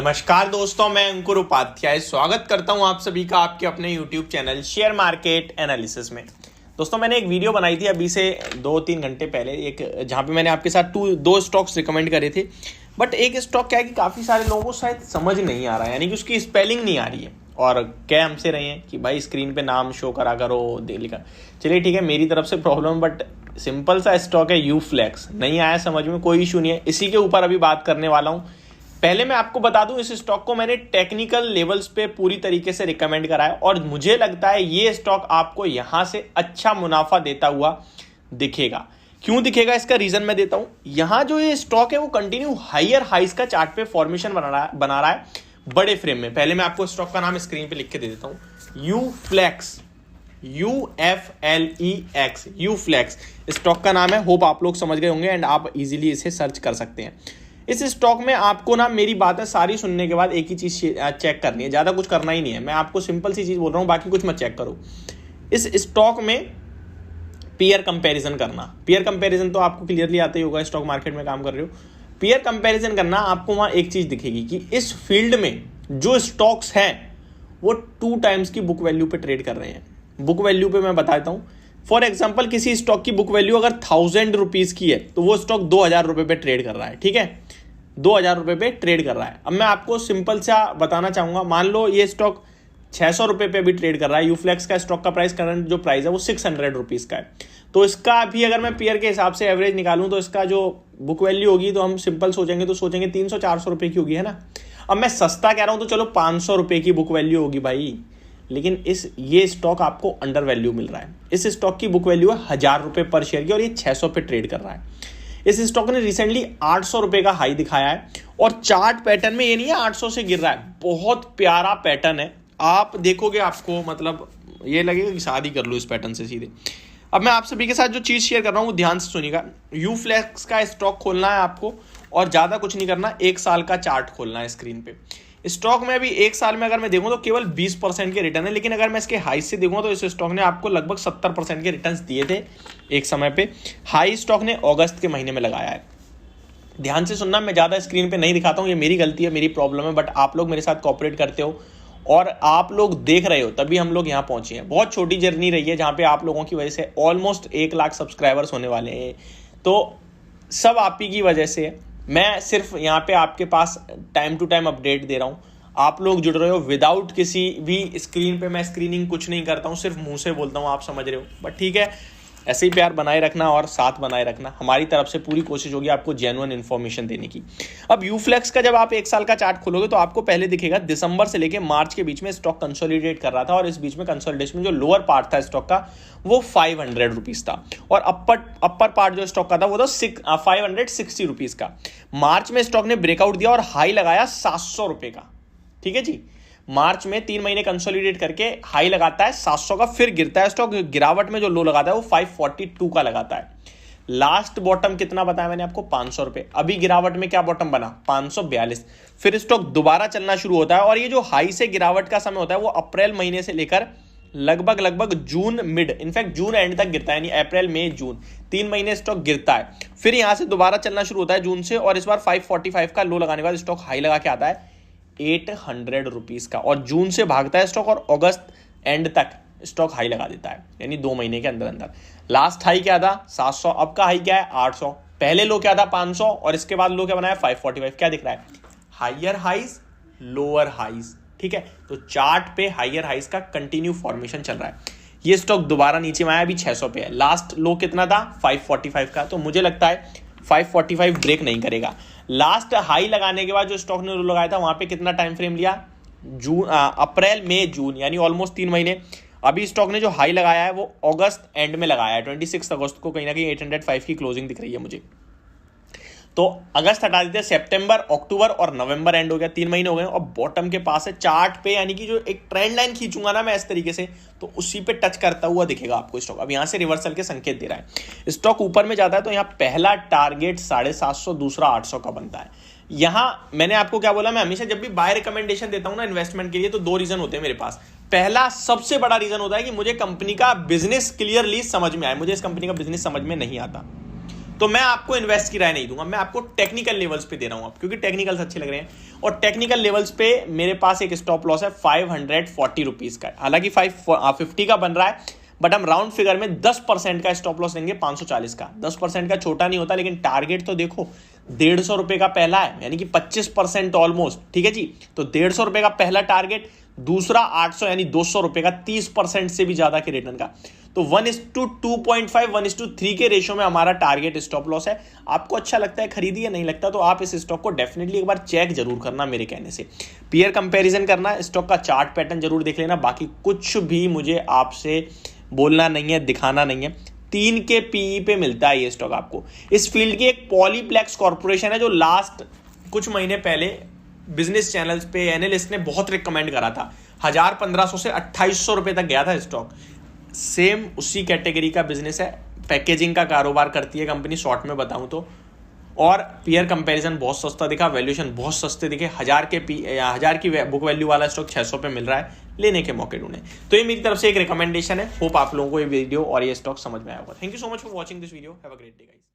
नमस्कार दोस्तों, मैं अंकुर उपाध्याय स्वागत करता हूं आप सभी का आपके अपने YouTube channel share market analysis में। दोस्तों, मैंने एक वीडियो बनाई थी अभी से 2-3 घंटे पहले, एक जहां पे मैंने आपके साथ दो स्टॉक्स रिकमेंड करे थे। बट एक स्टॉक क्या है कि काफ़ी सारे लोगों को शायद समझ नहीं आ रहा है, यानी कि उसकी स्पेलिंग नहीं आ रही है और कह हमसे रहे हैं कि भाई स्क्रीन पे नाम शो करा करो दे लिखा। चलिए ठीक है, मेरी तरफ से प्रॉब्लम, बट सिंपल सा स्टॉक है यूफ्लेक्स। नहीं आया समझ में, कोई इशू नहीं है, इसी के ऊपर अभी बात करने वाला हूँ। पहले मैं आपको बता दूं, इस स्टॉक को मैंने टेक्निकल लेवल्स पे पूरी तरीके से रिकमेंड करा है और मुझे लगता है ये स्टॉक आपको यहां से अच्छा मुनाफा देता हुआ दिखेगा। क्यों दिखेगा, इसका रीजन मैं देता हूं। यहां जो ये स्टॉक है वो कंटिन्यू हायर हाइस का चार्ट पे फॉर्मेशन बना रहा है बड़े फ्रेम में। पहले मैं आपको स्टॉक का नाम स्क्रीन पे लिख के दे देता हूं, यूफ्लेक्स, UFLEX, यूफ्लेक्स स्टॉक का नाम है। होप आप लोग समझ गए होंगे एंड आप इजीली इसे सर्च कर सकते हैं। इस स्टॉक में आपको ना मेरी बातें सारी सुनने के बाद एक ही चीज चेक करनी है, ज्यादा कुछ करना ही नहीं है। मैं आपको सिंपल सी चीज बोल रहा हूं, बाकी कुछ मत चेक करो। इस स्टॉक में पीयर कंपैरिजन करना, पीयर कंपैरिजन तो आपको क्लियरली आता ही होगा, स्टॉक मार्केट में काम कर रहे हो। पीयर कंपैरिजन करना, आपको वहां एक चीज दिखेगी कि इस फील्ड में जो स्टॉक्स हैं वो 2 टाइम्स की बुक वैल्यू पे ट्रेड कर रहे हैं। बुक वैल्यू पे मैं बताता हूं। फॉर एग्जाम्पल, किसी स्टॉक की बुक वैल्यू अगर 1000 रुपीज की है तो वो स्टॉक 2000 रुपए पे ट्रेड कर रहा है। ठीक है, 2000 रुपए पे ट्रेड कर रहा है। अब मैं आपको सिंपल सा बताना चाहूंगा, मान लो ये स्टॉक 600 रुपए पे भी ट्रेड कर रहा है। यूफ्लेक्स का स्टॉक का प्राइस, करंट जो प्राइस है वो 600 रुपीज का है। तो इसका भी अगर मैं पीयर के हिसाब से एवरेज निकालूं तो इसका जो बुक वैल्यू होगी, तो हम सिंपल सोचेंगे तो सोचेंगे 300-400 रुपए की होगी, है ना। अब मैं सस्ता कह रहा हूं तो चलो 500 रुपए की बुक वैल्यू होगी भाई, लेकिन ये स्टॉक आपको अंडर वैल्यू मिल रहा है। इस स्टॉक की बुक वैल्यू है 1000 रुपए पर शेयर की और ये 600 पे ट्रेड कर रहा है। इस स्टॉक ने रिसेंटली 800 रुपए का हाई दिखाया है और चार्ट पैटर्न में ये नहीं है 800 से गिर रहा है, बहुत प्यारा पैटर्न है। आप देखोगे आपको मतलब ये लगेगा कि शादी कर लो इस पैटर्न से सीधे। अब मैं आप सभी के साथ जो चीज शेयर कर रहा हूं वो ध्यान से सुनिएगा। यूफ्लेक्स का स्टॉक खोलना है आपको और ज्यादा कुछ नहीं करना, 1 साल का चार्ट खोलना है स्क्रीन पे। स्टॉक में अभी 1 साल में अगर मैं देखूं तो केवल 20% के रिटर्न है, लेकिन अगर मैं इसके हाई से देखूं तो इस स्टॉक ने आपको लगभग 70% के रिटर्न्स दिए थे एक समय पे। हाई स्टॉक ने अगस्त के महीने में लगाया है। ध्यान से सुनना, मैं ज्यादा स्क्रीन पे नहीं दिखाता हूं, ये मेरी गलती है, मेरी प्रॉब्लम है, बट आप लोग मेरे साथ कोऑपरेट करते हो और आप लोग देख रहे हो तभी हम लोग यहाँ पहुंचे हैं। बहुत छोटी जर्नी रही है जहां पे आप लोगों की वजह से ऑलमोस्ट 1 लाख सब्सक्राइबर्स होने वाले हैं, तो सब आप ही की वजह से। मैं सिर्फ यहाँ पे आपके पास टाइम टू टाइम अपडेट दे रहा हूँ, आप लोग जुड़ रहे हो विदाउट किसी भी स्क्रीन पे मैं स्क्रीनिंग कुछ नहीं करता हूँ, सिर्फ मुंह से बोलता हूँ, आप समझ रहे हो। बट ठीक है, ऐसे ही प्यार बनाए रखना और साथ बनाए रखना, हमारी तरफ से पूरी कोशिश होगी आपको जेन्युइन इन्फॉर्मेशन देने की। अब यूफ्लेक्स का जब आप 1 साल का चार्ट खोलोगे तो आपको पहले दिखेगा दिसंबर से लेके मार्च के बीच में स्टॉक कंसोलिडेट कर रहा था और इस बीच में कंसोलिडेशन में जो लोअर पार्ट था स्टॉक का वो 500 रुपीज था और अपर पार्ट जो स्टॉक का था वो था 560 रुपीज का। मार्च में स्टॉक ने ब्रेकआउट दिया और हाई लगाया 700 रुपए का। ठीक है जी, मार्च में 3 महीने कंसोलिडेट करके हाई लगाता है 700 का, फिर गिरता है स्टॉक। गिरावट में जो लो लगाता है वो 542 का लगाता है। लास्ट बॉटम कितना बताया मैंने आपको, 500 रुपए। अभी गिरावट में क्या बॉटम बना, 542। फिर स्टॉक दोबारा चलना शुरू होता है और ये जो हाई से गिरावट का समय होता है वो अप्रैल महीने से लेकर लगभग जून मिड, इनफैक्ट जून एंड तक गिरता है, यानी अप्रैल मई जून 3 महीने स्टॉक गिरता है। फिर यहां से दोबारा चलना शुरू होता है जून से और इस बार 545 का लो लगाने के बाद स्टॉक हाई लगा के आता है 800 रुपीज का और जून से भागता है स्टॉक और अगस्त एंड तक स्टॉक हाई लगा देता है, यानी 2 महीने के अंदर अंदर। लास्ट हाई क्या था, 700। अब का हाई क्या है, 800। पहले लो क्या था, 500 और इसके बाद लो क्या बनाया, 545। क्या दिख रहा है, हायर हाइज लोअर हाइज। ठीक है, तो चार्ट पे हायर हाइज का कंटिन्यू फॉर्मेशन चल रहा है। ये स्टॉक दोबारा नीचे में आया, अभी 600 पे है। लास्ट लो कितना था, 545 का, तो मुझे लगता है 545 ब्रेक नहीं करेगा। लास्ट हाई लगाने के बाद जो स्टॉक ने लो लगाया था वहां पे कितना टाइम फ्रेम लिया, अप्रैल मई जून, यानी ऑलमोस्ट 3 महीने। अभी स्टॉक ने जो हाई लगाया है वो अगस्त एंड में लगाया है, 26 अगस्त को कहीं ना कहीं 805 की क्लोजिंग दिख रही है मुझे। तो अगस्त हटा देते हैं, सितंबर, अक्टूबर और नवंबर एंड हो गया, 3 महीने हो गए और बॉटम के पास है चार्ट पे, यानी कि जो एक ट्रेंड लाइन खींचूंगा ना मैं इस तरीके से तो उसी पे टच करता हुआ दिखेगा आपको स्टॉक। अब यहां से रिवर्सल के संकेत दे रहा है, स्टॉक ऊपर में जाता है तो यहाँ पहला टारगेट 750, दूसरा 800 का बनता है। यहां मैंने आपको क्या बोला, मैं हमेशा जब भी बाय रिकमेंडेशन देता हूं ना इन्वेस्टमेंट के लिए तो 2 रीजन होते हैं मेरे पास। पहला सबसे बड़ा रीजन होता है कि मुझे कंपनी का बिजनेस क्लियरली समझ में आए, मुझे इस कंपनी का बिजनेस समझ में नहीं आता। तो मैं आपको इन्वेस्ट की राय नहीं दूंगा, मैं आपको टेक्निकल लेवल्स पे दे रहा हूं आप, क्योंकि टेक्निकल्स अच्छे लग रहे हैं। और टेक्निकल लेवल्स पे मेरे पास एक स्टॉप लॉस है 540 रुपीज का, हालांकि 550 का बन रहा है, बट हम राउंड फिगर में 10% का स्टॉप लॉस लेंगे 540 का। 10% का छोटा नहीं होता, लेकिन टारगेट तो देखो 150 रुपए का पहला है, यानी कि 25% ऑलमोस्ट, ठीक है जी। तो 150 रुपए का पहला टारगेट, दूसरा 800 यानी 200 रुपए का 30% से भी ज्यादा के रिटर्न का। तो 1:2.5 1:3 के रेशियो में हमारा टारगेट स्टॉप लॉस है। आपको अच्छा लगता है खरीदिए, नहीं लगता तो आप इस स्टॉक को डेफिनेटली एक बार चेक जरूर करना मेरे कहने से। पीयर कंपैरिजन करना, स्टॉक का चार्ट पैटर्न जरूर देख लेना, बाकी कुछ भी मुझे आपसे बोलना नहीं है, दिखाना नहीं है। 3 के पीई पे मिलता है ये स्टॉक आपको। इस फील्ड की एक पॉलीप्लेक्स कॉर्पोरेशन है, जो लास्ट कुछ महीने पहले बिजनेस चैनल्स पे एनालिस्ट ने बहुत रिकमेंड करा था। 1500 से 2800 रुपए तक गया था स्टॉक। सेम उसी कैटेगरी का बिजनेस है, पैकेजिंग का कारोबार करती है कंपनी, शॉर्ट में बताऊं तो। और पीयर कंपैरिजन बहुत सस्ता दिखा, वैल्यूएशन बहुत सस्ते दिखे। 1000 की बुक वैल्यू वाला स्टॉक 600 पे मिल रहा है, लेने के मौके ढूंढे। तो ये मेरी तरफ से एक रिकमेंडेशन है। होप आप लोगों को ये वीडियो और ये स्टॉक समझ में आया होगा। Thank you so much for watching this video. Have a great day guys.